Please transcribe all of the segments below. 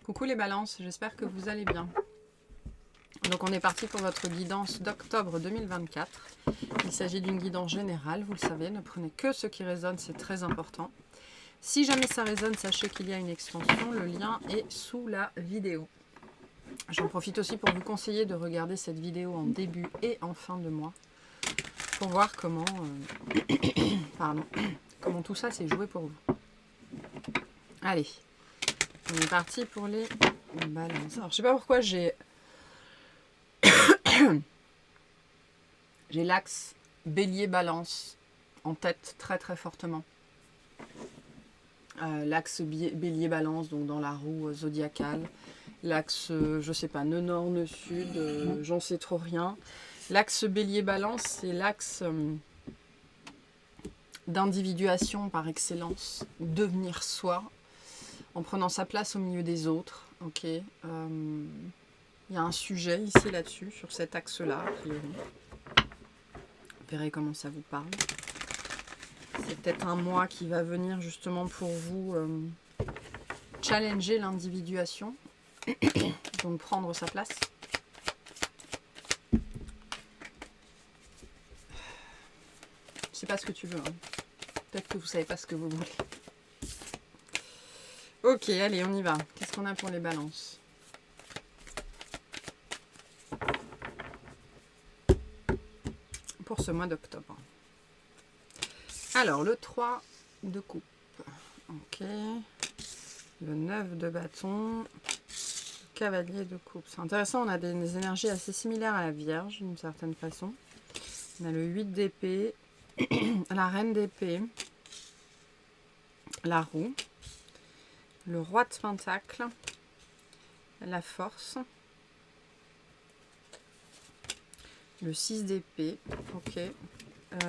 Coucou les balances, j'espère que vous allez bien. Donc on est parti pour votre guidance d'octobre 2024. Il s'agit d'une guidance générale, vous le savez, ne prenez que ce qui résonne, c'est très important. Si jamais ça résonne, sachez qu'il y a une extension, le lien est sous la vidéo. J'en profite aussi pour vous conseiller de regarder cette vidéo en début et en fin de mois pour voir comment, comment tout ça s'est joué pour vous. Allez, on est parti pour les balances. Alors je sais pas pourquoi j'ai l'axe bélier-balance en tête très très fortement. L'axe bélier-balance, donc dans la roue zodiacale. L'axe, je sais pas, nœud nord, nœud sud, j'en sais trop rien. L'axe bélier-balance, c'est l'axe d'individuation par excellence, devenir soi, en prenant sa place au milieu des autres. Ok. Il y a un sujet ici là-dessus, sur cet axe-là, a priori. Vous verrez comment ça vous parle. C'est peut-être un mois qui va venir justement pour vous challenger l'individuation, donc prendre sa place. Je sais pas ce que tu veux. Hein. Peut-être que vous savez pas ce que vous voulez. Ok, allez, on y va. Qu'est-ce qu'on a pour les balances ? Pour ce mois d'octobre. Alors, le 3 de coupe. Ok. Le 9 de bâton. Le cavalier de coupe. C'est intéressant, on a des énergies assez similaires à la Vierge, d'une certaine façon. On a le 8 d'épée, la reine d'épée, la roue, le roi de pentacle, la force, le 6 d'épée, ok.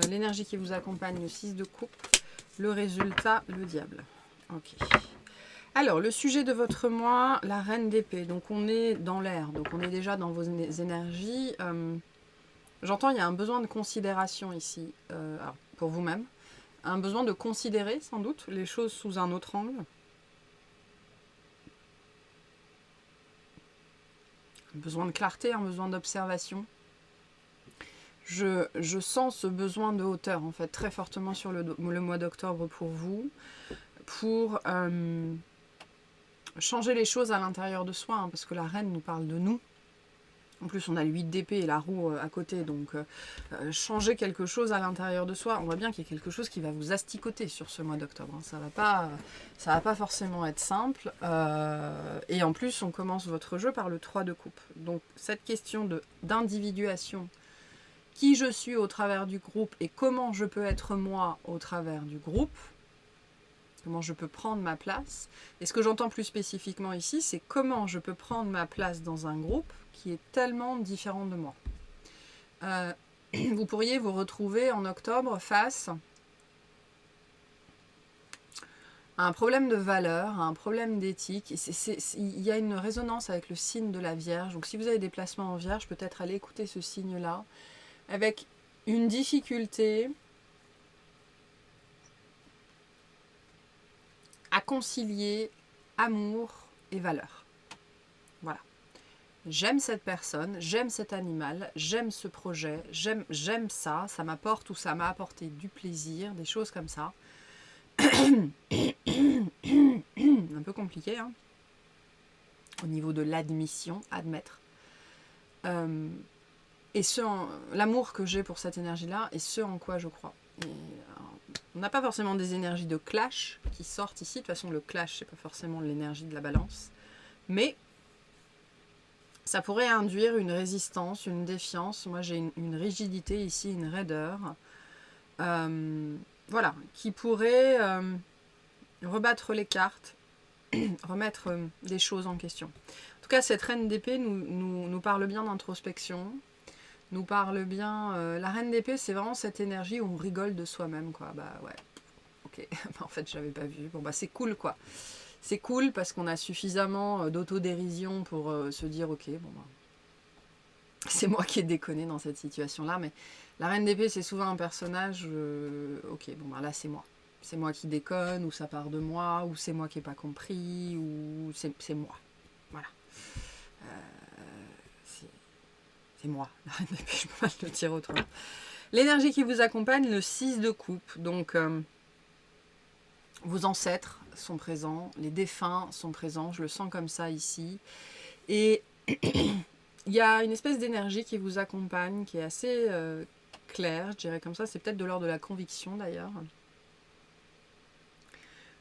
L'énergie qui vous accompagne, le 6 de coupe, le résultat, le diable. Ok. Alors, le sujet de votre mois, la reine d'épée. Donc, on est dans l'air, donc on est déjà dans vos énergies. J'entends, il y a un besoin de considération ici, alors, pour vous-même. Un besoin de considérer, sans doute, les choses sous un autre angle. Un besoin de clarté, un besoin d'observation. Je sens ce besoin de hauteur, en fait, très fortement sur le mois d'octobre pour vous, pour changer les choses à l'intérieur de soi, hein, parce que la reine nous parle de nous. En plus, on a le 8 d'épée et la roue à côté, donc changer quelque chose à l'intérieur de soi. On voit bien qu'il y a quelque chose qui va vous asticoter sur ce mois d'octobre. Hein. Ça va pas forcément être simple. Et en plus, on commence votre jeu par le 3 de coupe. Donc, cette question d'individuation, qui je suis au travers du groupe et comment je peux être moi au travers du groupe, comment je peux prendre ma place. Et ce que j'entends plus spécifiquement ici, c'est comment je peux prendre ma place dans un groupe qui est tellement différent de moi. Vous pourriez vous retrouver en octobre face à un problème de valeur, à un problème d'éthique. Il y a une résonance avec le signe de la Vierge. Donc si vous avez des placements en Vierge, peut-être aller écouter ce signe-là, avec une difficulté à concilier amour et valeur. Voilà. J'aime cette personne, j'aime cet animal, j'aime ce projet, j'aime ça, ça m'apporte ou ça m'a apporté du plaisir, des choses comme ça. Un peu compliqué, hein, au niveau de l'admission, admettre. Et l'amour que j'ai pour cette énergie-là et ce en quoi je crois. On n'a pas forcément des énergies de clash qui sortent ici. De toute façon, le clash, c'est pas forcément l'énergie de la balance. Mais ça pourrait induire une résistance, une défiance. Moi, j'ai une rigidité ici, une raideur. Voilà, qui pourrait rebattre les cartes, remettre des choses en question. En tout cas, cette reine d'épée nous parle bien d'introspection, nous parle bien... la reine d'épée, c'est vraiment cette énergie où on rigole de soi-même, quoi. Bah ouais, ok, en fait, je l'avais pas vu. Bon, bah c'est cool, quoi. C'est cool parce qu'on a suffisamment d'autodérision pour se dire, ok, bon, bah, c'est moi qui ai déconné dans cette situation-là, mais la reine d'épée, c'est souvent un personnage, ok, bon, bah là, c'est moi. C'est moi qui déconne, ou ça part de moi, ou c'est moi qui n'ai pas compris, ou c'est moi. Voilà. C'est moi, la reine d'épée, je peux pas le dire autrement. L'énergie qui vous accompagne, le 6 de coupe. Donc, vos ancêtres sont présents, les défunts sont présents, je le sens comme ça ici. Et il y a une espèce d'énergie qui vous accompagne, qui est assez claire, je dirais comme ça. C'est peut-être de l'ordre de la conviction d'ailleurs.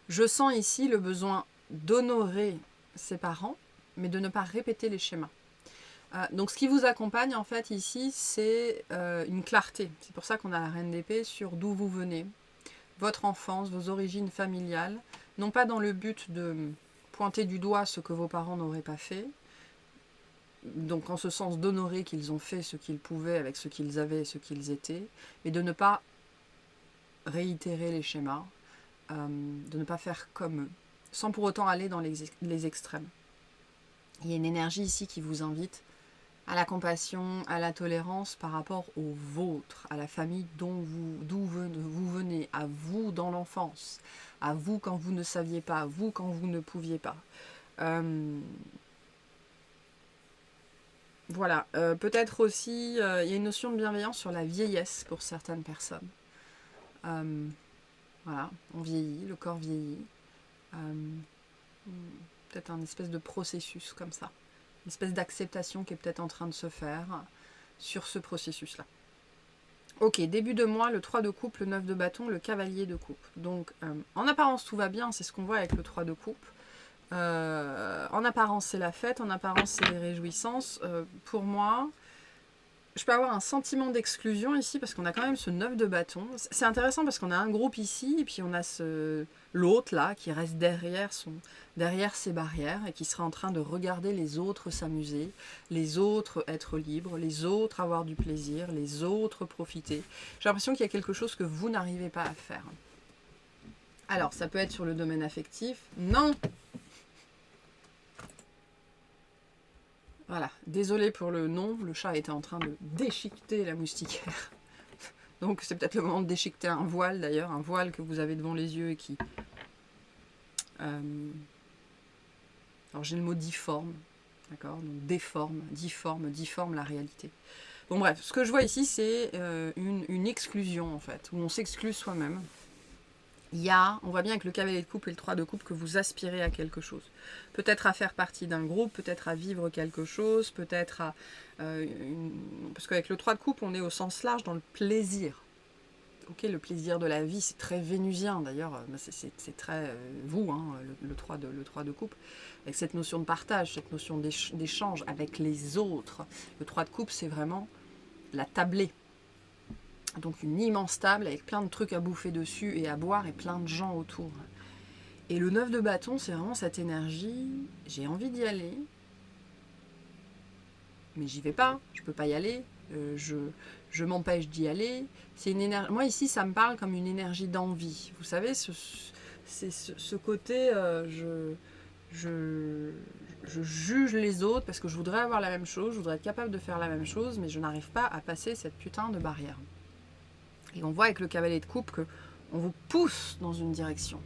Je sens ici le besoin d'honorer ses parents, mais de ne pas répéter les schémas. Donc ce qui vous accompagne en fait ici, c'est une clarté. C'est pour ça qu'on a la reine d'épée sur d'où vous venez, votre enfance, vos origines familiales, non pas dans le but de pointer du doigt ce que vos parents n'auraient pas fait, donc en ce sens d'honorer qu'ils ont fait ce qu'ils pouvaient avec ce qu'ils avaient et ce qu'ils étaient, mais de ne pas réitérer les schémas, de ne pas faire comme eux, sans pour autant aller dans les extrêmes. Il y a une énergie ici qui vous invite à la compassion, à la tolérance par rapport au vôtre, à la famille d'où vous venez, à vous dans l'enfance, à vous quand vous ne saviez pas, à vous quand vous ne pouviez pas. Voilà, peut-être aussi, il y a une notion de bienveillance sur la vieillesse pour certaines personnes. Voilà, on vieillit, le corps vieillit. Peut-être un espèce de processus comme ça. Une espèce d'acceptation qui est peut-être en train de se faire sur ce processus-là. Ok, début de mois, le 3 de coupe, le 9 de bâton, le cavalier de coupe. Donc, en apparence, tout va bien, c'est ce qu'on voit avec le 3 de coupe. En apparence, c'est la fête, en apparence, c'est les réjouissances. Pour moi, je peux avoir un sentiment d'exclusion ici parce qu'on a quand même ce 9 de bâton. C'est intéressant parce qu'on a un groupe ici et puis on a l'autre là qui reste derrière ses barrières et qui sera en train de regarder les autres s'amuser, les autres être libres, les autres avoir du plaisir, les autres profiter. J'ai l'impression qu'il y a quelque chose que vous n'arrivez pas à faire. Alors, ça peut être sur le domaine affectif. Non! Voilà, désolé pour le nom, le chat était en train de déchiqueter la moustiquaire. Donc c'est peut-être le moment de déchiqueter un voile d'ailleurs, un voile que vous avez devant les yeux et qui... Alors j'ai le mot difforme, d'accord? Donc difforme la réalité. Bon bref, ce que je vois ici c'est une exclusion en fait, où on s'exclut soi-même. On voit bien avec le cavalier de coupe et le 3 de coupe que vous aspirez à quelque chose. Peut-être à faire partie d'un groupe, peut-être à vivre quelque chose, peut-être à... parce qu'avec le 3 de coupe, on est au sens large dans le plaisir. Ok, le plaisir de la vie, c'est très vénusien d'ailleurs, c'est très vous, hein, le 3 de coupe, avec cette notion de partage, cette notion d'échange avec les autres. Le 3 de coupe, c'est vraiment la tablée. Donc une immense table avec plein de trucs à bouffer dessus et à boire et plein de gens autour. Et le 9 de bâton, c'est vraiment cette énergie, j'ai envie d'y aller, mais j'y vais pas, je peux pas y aller, je m'empêche d'y aller. C'est une énergie. Moi ici, ça me parle comme une énergie d'envie. Vous savez, c'est ce côté, je juge les autres parce que je voudrais avoir la même chose, je voudrais être capable de faire la même chose, mais je n'arrive pas à passer cette putain de barrière. Et on voit avec le cavalier de coupe qu'on vous pousse dans une direction,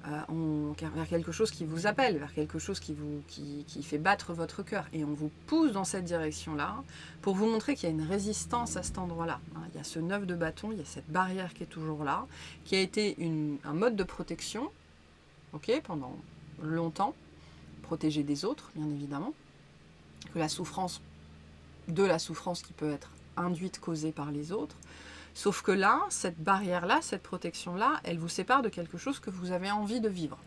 vers quelque chose qui vous appelle, vers quelque chose qui fait battre votre cœur. Et on vous pousse dans cette direction-là pour vous montrer qu'il y a une résistance à cet endroit-là. Il y a ce 9 de bâton, il y a cette barrière qui est toujours là, qui a été un mode de protection, pendant longtemps, protéger des autres, bien évidemment, de la souffrance qui peut être induite, causée par les autres. Sauf que là, cette barrière-là, cette protection-là, elle vous sépare de quelque chose que vous avez envie de vivre.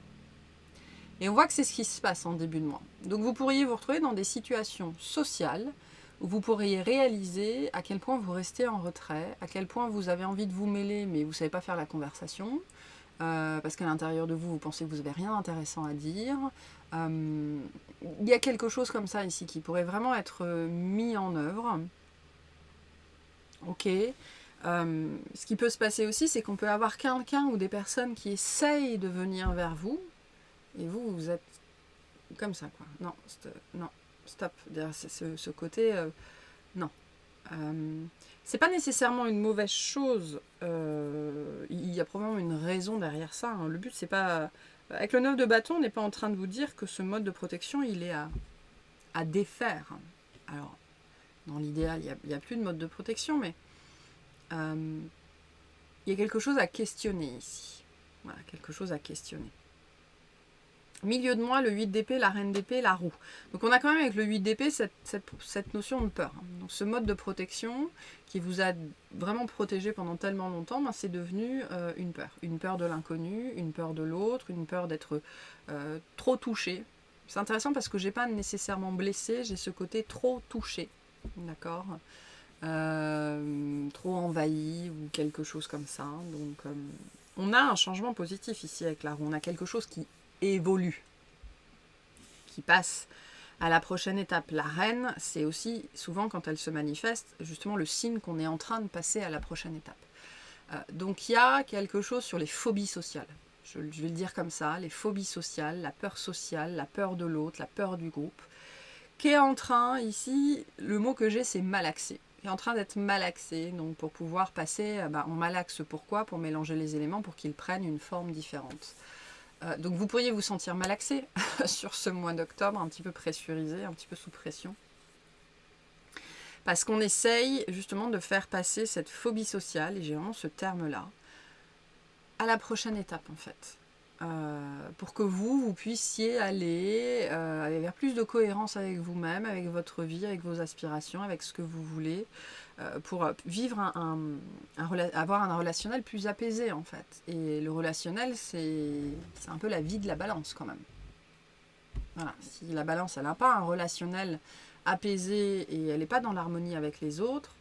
Et on voit que c'est ce qui se passe en début de mois. Donc vous pourriez vous retrouver dans des situations sociales où vous pourriez réaliser à quel point vous restez en retrait, à quel point vous avez envie de vous mêler, mais vous ne savez pas faire la conversation, parce qu'à l'intérieur de vous, vous pensez que vous n'avez rien d'intéressant à dire. Il y a quelque chose comme ça ici qui pourrait vraiment être mis en œuvre. Ok. Ce qui peut se passer aussi, c'est qu'on peut avoir quelqu'un ou des personnes qui essayent de venir vers vous, et vous êtes comme ça, quoi. Non, stop. C'est ce côté, non. C'est pas nécessairement une mauvaise chose. Il y a probablement une raison derrière ça. Hein. Le but, c'est pas Avec le 9 de bâton, on n'est pas en train de vous dire que ce mode de protection, il est à défaire. Alors, dans l'idéal, il n'y a plus de mode de protection, mais il y a quelque chose à questionner ici. Voilà, quelque chose à questionner. Milieu de moi, le 8 d'épée, la reine d'épée, la roue. Donc on a quand même avec le 8 d'épée cette notion de peur. Donc ce mode de protection qui vous a vraiment protégé pendant tellement longtemps, ben, c'est devenu une peur. Une peur de l'inconnu, une peur de l'autre, une peur d'être trop touché. C'est intéressant parce que j'ai pas nécessairement blessé, j'ai ce côté trop touché. D'accord, trop envahi ou quelque chose comme ça. Donc on a un changement positif ici avec la roue. On a quelque chose qui évolue, qui passe à la prochaine étape. La reine, c'est aussi souvent quand elle se manifeste, justement le signe qu'on est en train de passer à la prochaine étape. Donc il y a quelque chose sur les phobies sociales. Je vais le dire comme ça, les phobies sociales, la peur de l'autre, la peur du groupe, qui est en train, ici, le mot que j'ai c'est malaxé. Qui est en train d'être malaxé, donc pour pouvoir passer, on malaxe pourquoi? Pour mélanger les éléments, pour qu'ils prennent une forme différente. Donc vous pourriez vous sentir malaxé sur ce mois d'octobre, un petit peu pressurisé, un petit peu sous pression. Parce qu'on essaye justement de faire passer cette phobie sociale, et j'ai vraiment ce terme-là, à la prochaine étape en fait. Pour que vous puissiez aller vers plus de cohérence avec vous-même, avec votre vie, avec vos aspirations, avec ce que vous voulez, pour vivre avoir un relationnel plus apaisé en fait. Et le relationnel, c'est un peu la vie de la balance quand même. Voilà. Si la balance, elle n'a pas un relationnel apaisé et elle n'est pas dans l'harmonie avec les autres,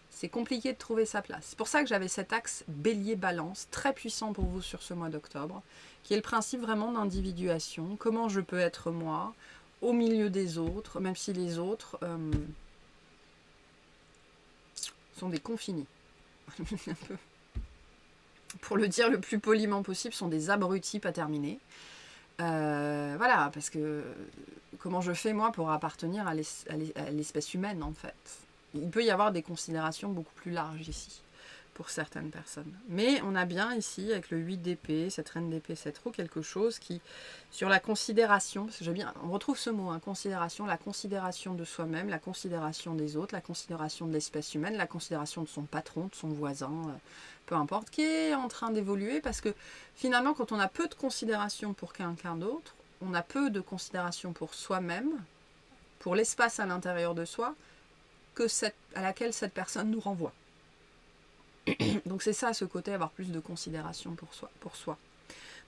c'est compliqué de trouver sa place. C'est pour ça que j'avais cet axe bélier-balance, très puissant pour vous sur ce mois d'octobre, qui est le principe vraiment d'individuation. Comment je peux être moi, au milieu des autres, même si les autres sont des confinis. Pour le dire le plus poliment possible, sont des abrutis pas terminés. Voilà, parce que comment je fais moi pour appartenir à l'espèce humaine en fait. Il peut y avoir des considérations beaucoup plus larges ici, pour certaines personnes. Mais on a bien ici, avec le 8 d'épée, cette reine d'épée, cette roue, quelque chose qui, sur la considération, parce que on retrouve ce mot, hein, considération, la considération de soi-même, la considération des autres, la considération de l'espèce humaine, la considération de son patron, de son voisin, peu importe, qui est en train d'évoluer, parce que finalement, quand on a peu de considération pour quelqu'un d'autre, on a peu de considération pour soi-même, pour l'espace à l'intérieur de soi, à laquelle cette personne nous renvoie. Donc c'est ça, ce côté, avoir plus de considération pour soi.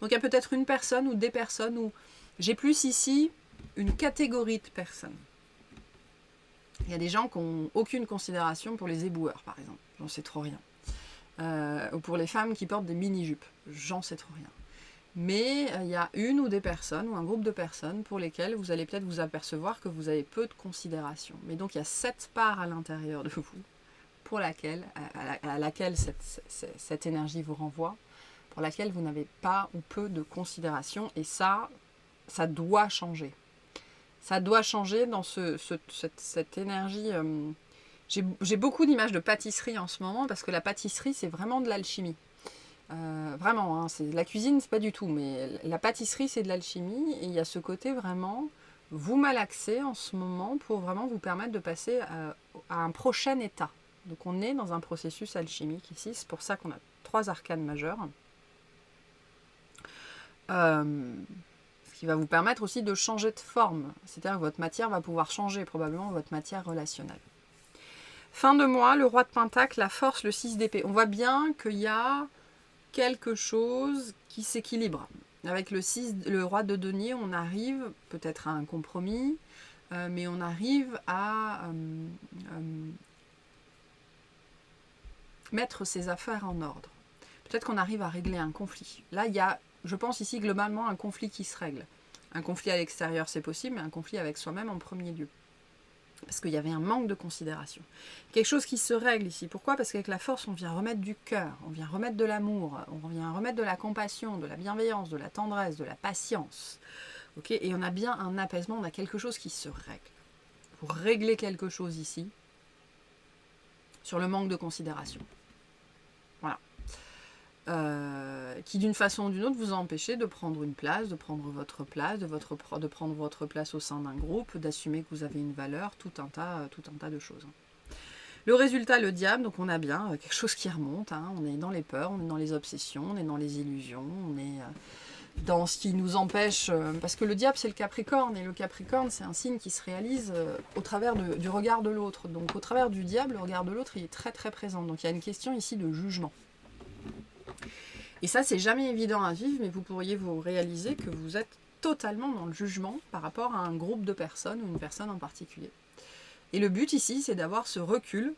Donc il y a peut-être une personne ou des personnes où j'ai plus ici une catégorie de personnes. Il y a des gens qui n'ont aucune considération pour les éboueurs, par exemple. J'en sais trop rien. Ou pour les femmes qui portent des mini-jupes. J'en sais trop rien. Mais il y a une ou des personnes, ou un groupe de personnes, pour lesquelles vous allez peut-être vous apercevoir que vous avez peu de considération. Mais donc il y a cette part à l'intérieur de vous, pour laquelle, à laquelle cette énergie vous renvoie, pour laquelle vous n'avez pas ou peu de considération. Et ça doit changer. Ça doit changer dans cette énergie. J'ai beaucoup d'images de pâtisserie en ce moment, parce que la pâtisserie, c'est vraiment de l'alchimie. Vraiment, hein, la cuisine, c'est pas du tout, mais la pâtisserie, c'est de l'alchimie, et il y a ce côté vraiment, vous malaxez en ce moment pour vraiment vous permettre de passer à un prochain état. Donc on est dans un processus alchimique ici, c'est pour ça qu'on a 3 arcanes majeures. Ce qui va vous permettre aussi de changer de forme, c'est-à-dire que votre matière va pouvoir changer, probablement votre matière relationnelle. Fin de mois, le roi de Pentacle, la force, le 6 d'épée. On voit bien qu'il y a quelque chose qui s'équilibre. Avec le roi de denier, on arrive peut-être à un compromis, mais on arrive à mettre ses affaires en ordre. Peut-être qu'on arrive à régler un conflit. Là, il y a, je pense ici, globalement, un conflit qui se règle. Un conflit à l'extérieur, c'est possible, mais un conflit avec soi-même en premier lieu. Parce qu'il y avait un manque de considération. Quelque chose qui se règle ici. Pourquoi? Parce qu'avec la force, on vient remettre du cœur, on vient remettre de l'amour, on vient remettre de la compassion, de la bienveillance, de la tendresse, de la patience. Okay, et on a bien un apaisement, on a quelque chose qui se règle. Pour régler quelque chose ici, sur le manque de considération. Voilà. qui d'une façon ou d'une autre vous a empêché de prendre une place, de prendre votre place, de prendre votre place au sein d'un groupe, d'assumer que vous avez une valeur, tout un tas de choses. Le résultat, le diable, donc on a bien quelque chose qui remonte, hein, on est dans les peurs, on est dans les obsessions, on est dans les illusions, on est dans ce qui nous empêche, parce que le diable c'est le Capricorne, et le Capricorne c'est un signe qui se réalise au travers du regard de l'autre. Donc au travers du diable, le regard de l'autre il est très très présent. Donc il y a une question ici de jugement. Et ça c'est jamais évident à vivre, mais vous pourriez vous réaliser que vous êtes totalement dans le jugement par rapport à un groupe de personnes ou une personne en particulier. Et le but ici c'est d'avoir ce recul.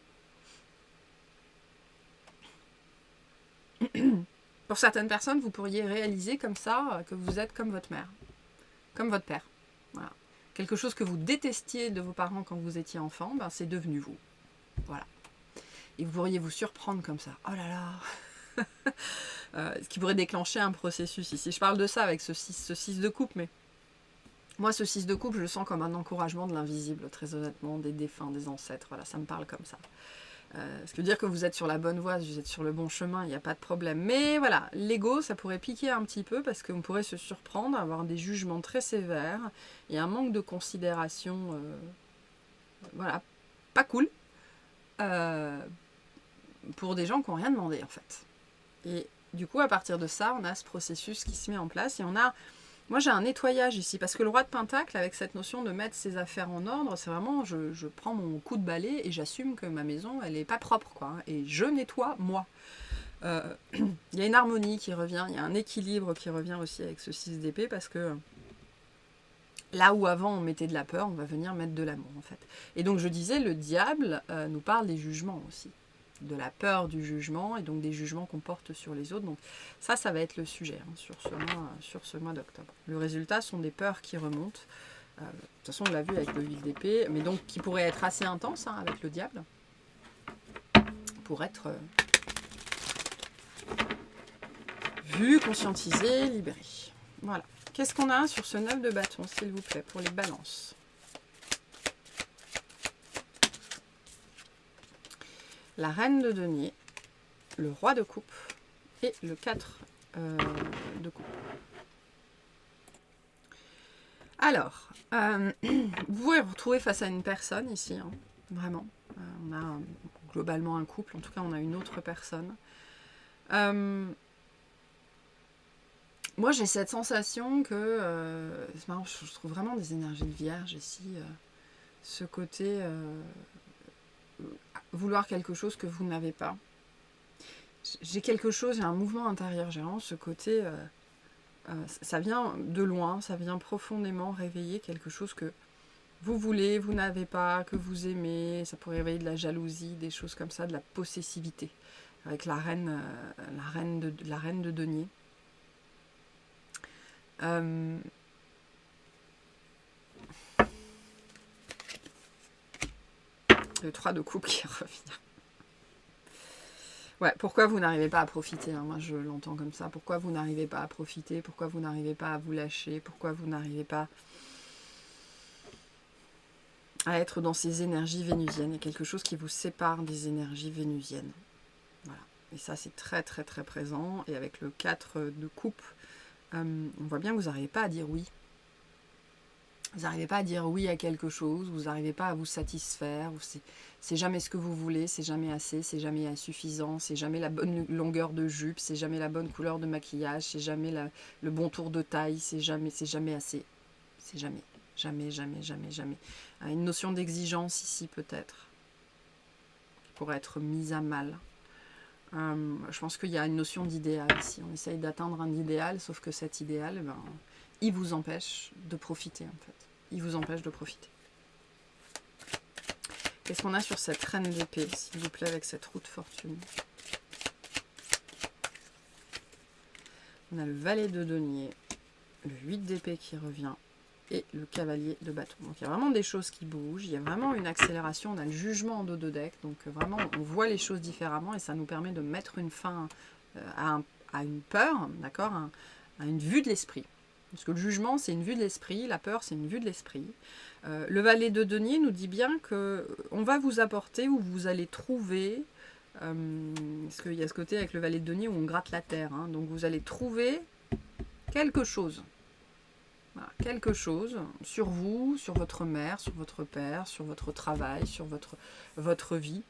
Pour certaines personnes, vous pourriez réaliser comme ça que vous êtes comme votre mère, comme votre père. Voilà. Quelque chose que vous détestiez de vos parents quand vous étiez enfant, ben c'est devenu vous. Voilà. Et vous pourriez vous surprendre comme ça. Oh là là Ce qui pourrait déclencher un processus ici. Je parle de ça avec ce 6 de coupe, mais moi, ce 6 de coupe, je le sens comme un encouragement de l'invisible, très honnêtement, des défunts, des ancêtres. Voilà, ça me parle comme ça. Ce qui veut dire que vous êtes sur la bonne voie, vous êtes sur le bon chemin, il n'y a pas de problème. Mais voilà, l'ego, ça pourrait piquer un petit peu parce qu'on pourrait se surprendre, avoir des jugements très sévères et un manque de considération, voilà, pas cool, pour des gens qui n'ont rien demandé en fait. Et du coup, à partir de ça, on a ce processus qui se met en place et on a... Moi, j'ai un nettoyage ici, parce que le roi de Pentacle, avec cette notion de mettre ses affaires en ordre, c'est vraiment, je prends mon coup de balai et j'assume que ma maison, elle n'est pas propre, quoi. Hein, et je nettoie, moi. Il y a une harmonie qui revient, il y a un équilibre qui revient aussi avec ce 6 d'épée, parce que là où avant on mettait de la peur, on va venir mettre de l'amour, en fait. Et donc, je disais, le diable nous parle des jugements aussi. De la peur du jugement et donc des jugements qu'on porte sur les autres. Donc ça va être le sujet hein, sur ce mois d'octobre. Le résultat sont des peurs qui remontent. De toute façon, on l'a vu avec le 8 d'épée, mais donc qui pourrait être assez intense hein, avec le diable pour être vu, conscientisé, libéré. Voilà. Qu'est-ce qu'on a sur ce 9 de bâton, s'il vous plaît, pour les balances ? La reine de denier, le roi de coupe et le 4 de coupe. Alors, vous pouvez vous retrouver face à une personne ici, hein, vraiment. On a globalement un couple, en tout cas on a une autre personne. Moi j'ai cette sensation que, c'est marrant, je trouve vraiment des énergies de vierge ici, ce côté... vouloir quelque chose que vous n'avez pas. J'ai quelque chose, j'ai un mouvement intérieur, j'ai vraiment ce côté, ça vient de loin, ça vient profondément réveiller quelque chose que vous voulez, vous n'avez pas, que vous aimez, ça pourrait réveiller de la jalousie, des choses comme ça, de la possessivité, avec la reine de denier. Le 3 de coupe qui revient. Ouais, pourquoi vous n'arrivez pas à profiter hein, moi je l'entends comme ça. Pourquoi vous n'arrivez pas à profiter? Pourquoi vous n'arrivez pas à vous lâcher? Pourquoi vous n'arrivez pas à être dans ces énergies vénusiennes? Il y a quelque chose qui vous sépare des énergies vénusiennes. Voilà. Et ça c'est très très très présent. Et avec le 4 de coupe, on voit bien que vous n'arrivez pas à dire oui. Vous n'arrivez pas à dire oui à quelque chose, vous n'arrivez pas à vous satisfaire, c'est jamais ce que vous voulez, c'est jamais assez, c'est jamais insuffisant, c'est jamais la bonne longueur de jupe, c'est jamais la bonne couleur de maquillage, c'est jamais le bon tour de taille, c'est jamais assez. C'est jamais. Une notion d'exigence ici peut-être, qui pourrait être mise à mal. Je pense qu'il y a une notion d'idéal ici. On essaye d'atteindre un idéal, sauf que cet idéal, il vous empêche de profiter en fait. Il vous empêche de profiter. Qu'est-ce qu'on a sur cette reine d'épée, s'il vous plaît, avec cette roue de fortune? On a le valet de denier, le 8 d'épée qui revient et le cavalier de bâton. Donc il y a vraiment des choses qui bougent, il y a vraiment une accélération, on a le jugement en dos de deck, donc vraiment on voit les choses différemment et ça nous permet de mettre une fin à une peur, d'accord, à une vue de l'esprit. Parce que le jugement, c'est une vue de l'esprit, la peur, c'est une vue de l'esprit. Le valet de denier nous dit bien qu'on va vous apporter ou vous allez trouver Parce qu'il y a ce côté avec le valet de denier où on gratte la terre. Hein. Donc vous allez trouver quelque chose. Voilà, quelque chose sur vous, sur votre mère, sur votre père, sur votre travail, sur votre vie,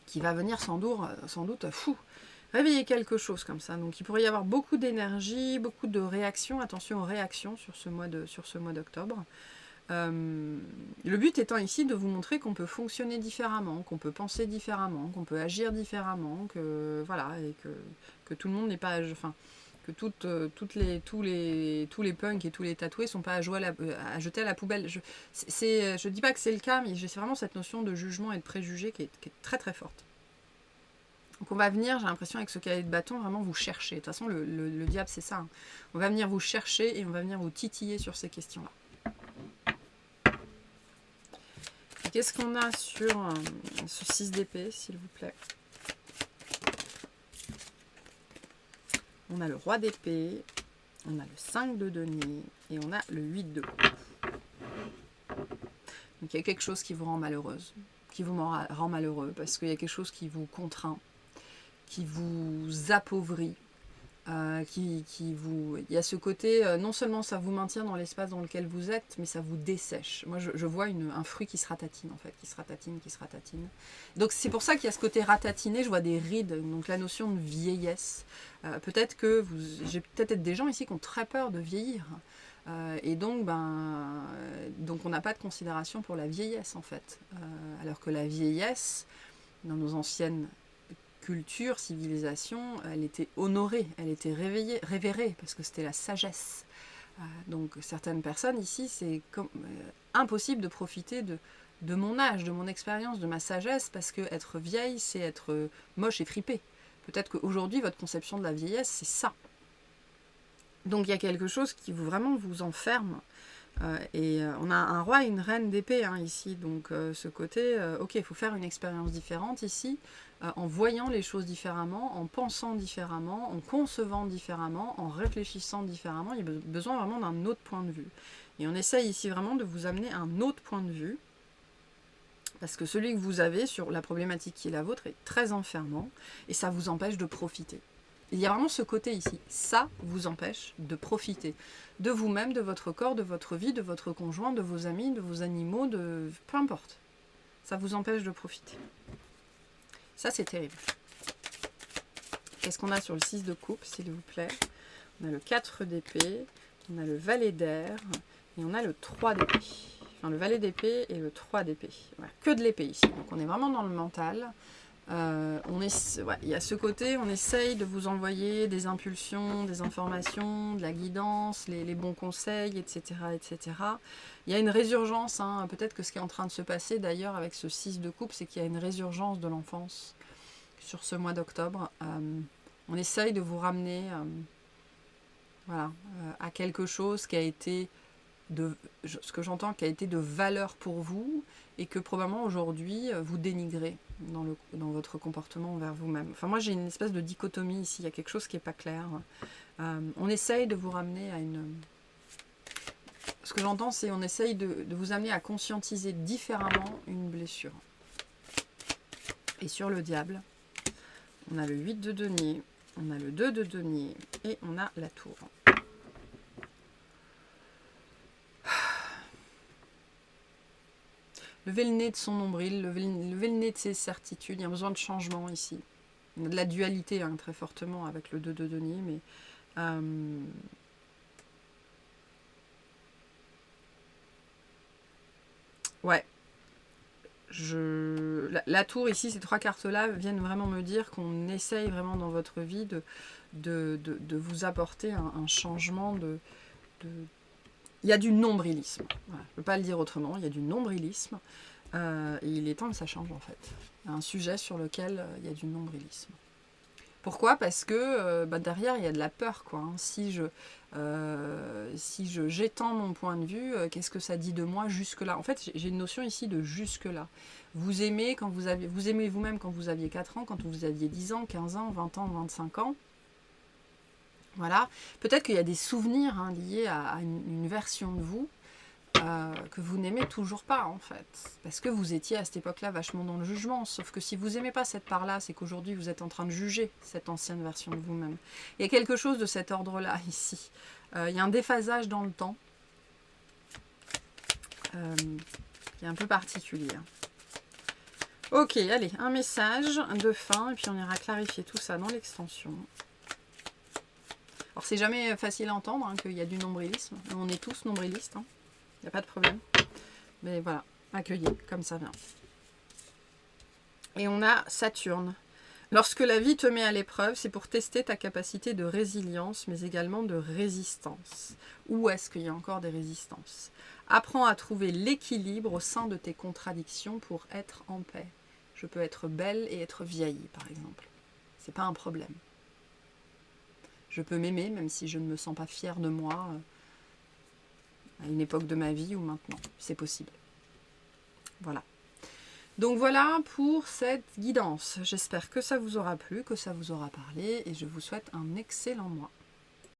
qui va venir sans doute réveiller quelque chose comme ça. Donc il pourrait y avoir beaucoup d'énergie, beaucoup de réactions. Attention aux réactions sur ce mois d'octobre. Le but étant ici de vous montrer qu'on peut fonctionner différemment, qu'on peut penser différemment, qu'on peut agir différemment, que voilà, et que tout le monde n'est pas, enfin, que tous les punks et tous les tatoués sont pas à jeter à la poubelle. Je dis pas que c'est le cas, mais c'est vraiment cette notion de jugement et de préjugé qui est très très forte. Donc on va venir, j'ai l'impression avec ce cahier de bâton, vraiment vous chercher. De toute façon, le diable c'est ça. Hein. On va venir vous chercher et on va venir vous titiller sur ces questions-là. Qu'est-ce qu'on a sur ce 6 d'épée, s'il vous plaît? On a le roi d'épée, on a le 5 de denier et on a le 8 de coupe. Donc il y a quelque chose qui vous rend malheureuse, qui vous rend malheureux, parce qu'il y a quelque chose qui vous contraint, qui vous appauvrit. Il y a ce côté, non seulement ça vous maintient dans l'espace dans lequel vous êtes, mais ça vous dessèche. Moi, je vois un fruit qui se ratatine, en fait, qui se ratatine. Donc, c'est pour ça qu'il y a ce côté ratatiné, je vois des rides, donc la notion de vieillesse. Peut-être que j'ai peut-être des gens ici qui ont très peur de vieillir. Et donc, donc, on n'a pas de considération pour la vieillesse, en fait. Alors que la vieillesse, dans nos anciennes culture, civilisation, elle était honorée, elle était révérée, parce que c'était la sagesse. Donc certaines personnes ici, c'est impossible de profiter de mon âge, de mon expérience, de ma sagesse, parce que être vieille, c'est être moche et fripé. Peut-être qu'aujourd'hui, votre conception de la vieillesse, c'est ça. Donc il y a quelque chose qui vraiment vous enferme. On a un roi et une reine d'épée hein, ici, donc ce côté, ok, il faut faire une expérience différente ici, en voyant les choses différemment, en pensant différemment, en concevant différemment, en réfléchissant différemment. Il y a besoin vraiment d'un autre point de vue. Et on essaye ici vraiment de vous amener un autre point de vue, parce que celui que vous avez sur la problématique qui est la vôtre est très enfermant, et ça vous empêche de profiter. Il y a vraiment ce côté ici, ça vous empêche de profiter de vous-même, de votre corps, de votre vie, de votre conjoint, de vos amis, de vos animaux, de peu importe. Ça vous empêche de profiter. Ça, c'est terrible. Qu'est-ce qu'on a sur le 6 de coupe, s'il vous plaît? On a le 4 d'épée, on a le valet d'air et on a le 3 d'épée. Enfin, le valet d'épée et le 3 d'épée. Voilà, que de l'épée ici. Donc, on est vraiment dans le mental. Il y a ce côté, on essaye de vous envoyer des impulsions, des informations, de la guidance, les bons conseils, etc., etc. Il y a une résurgence, hein, peut-être que ce qui est en train de se passer d'ailleurs avec ce 6 de coupe, c'est qu'il y a une résurgence de l'enfance sur ce mois d'octobre. On essaye de vous ramener à quelque chose qui a été ce que j'entends qui a été de valeur pour vous et que probablement aujourd'hui vous dénigrez dans votre comportement envers vous-même. Enfin moi j'ai une espèce de dichotomie ici, il y a quelque chose qui n'est pas clair. On essaye de vous ramener à une... Ce que j'entends c'est on essaye de vous amener à conscientiser différemment une blessure. Et sur le diable, on a le 8 de denier, on a le 2 de denier et on a la tour. Lever le nez de son nombril, lever le nez de ses certitudes. Il y a besoin de changement ici. Il y a de la dualité hein, très fortement avec le 2 de denier, mais... Ouais. La tour ici, ces 3 cartes-là viennent vraiment me dire qu'on essaye vraiment dans votre vie de vous apporter un changement Il y a du nombrilisme. Voilà, je ne peux pas le dire autrement. Il y a du nombrilisme. Et il est temps que ça change en fait. Il y a un sujet sur lequel il y a du nombrilisme. Pourquoi? Parce que derrière, il y a de la peur. Quoi, hein. Si j'étends mon point de vue, qu'est-ce que ça dit de moi jusque-là? En fait, j'ai une notion ici de jusque-là. Vous aimez vous-même quand vous aviez 4 ans, quand vous aviez 10 ans, 15 ans, 20 ans, 25 ans. Voilà. Peut-être qu'il y a des souvenirs hein, liés à une version de vous que vous n'aimez toujours pas en fait. Parce que vous étiez à cette époque-là vachement dans le jugement. Sauf que si vous n'aimez pas cette part-là, c'est qu'aujourd'hui vous êtes en train de juger cette ancienne version de vous-même. Il y a quelque chose de cet ordre-là ici. Il y a un déphasage dans le temps qui est un peu particulier. Ok, allez, un message de fin et puis on ira clarifier tout ça dans l'extension. Alors c'est jamais facile à entendre hein, qu'il y a du nombrilisme. On est tous nombrilistes. Hein. Il n'y a pas de problème. Mais voilà, accueillez comme ça vient. Et on a Saturne. Lorsque la vie te met à l'épreuve, c'est pour tester ta capacité de résilience, mais également de résistance. Où est-ce qu'il y a encore des résistances? Apprends à trouver l'équilibre au sein de tes contradictions pour être en paix. Je peux être belle et être vieille, par exemple. C'est pas un problème. Je peux m'aimer, même si je ne me sens pas fière de moi. À une époque de ma vie ou maintenant, c'est possible. Voilà. Donc voilà pour cette guidance. J'espère que ça vous aura plu, que ça vous aura parlé et je vous souhaite un excellent mois.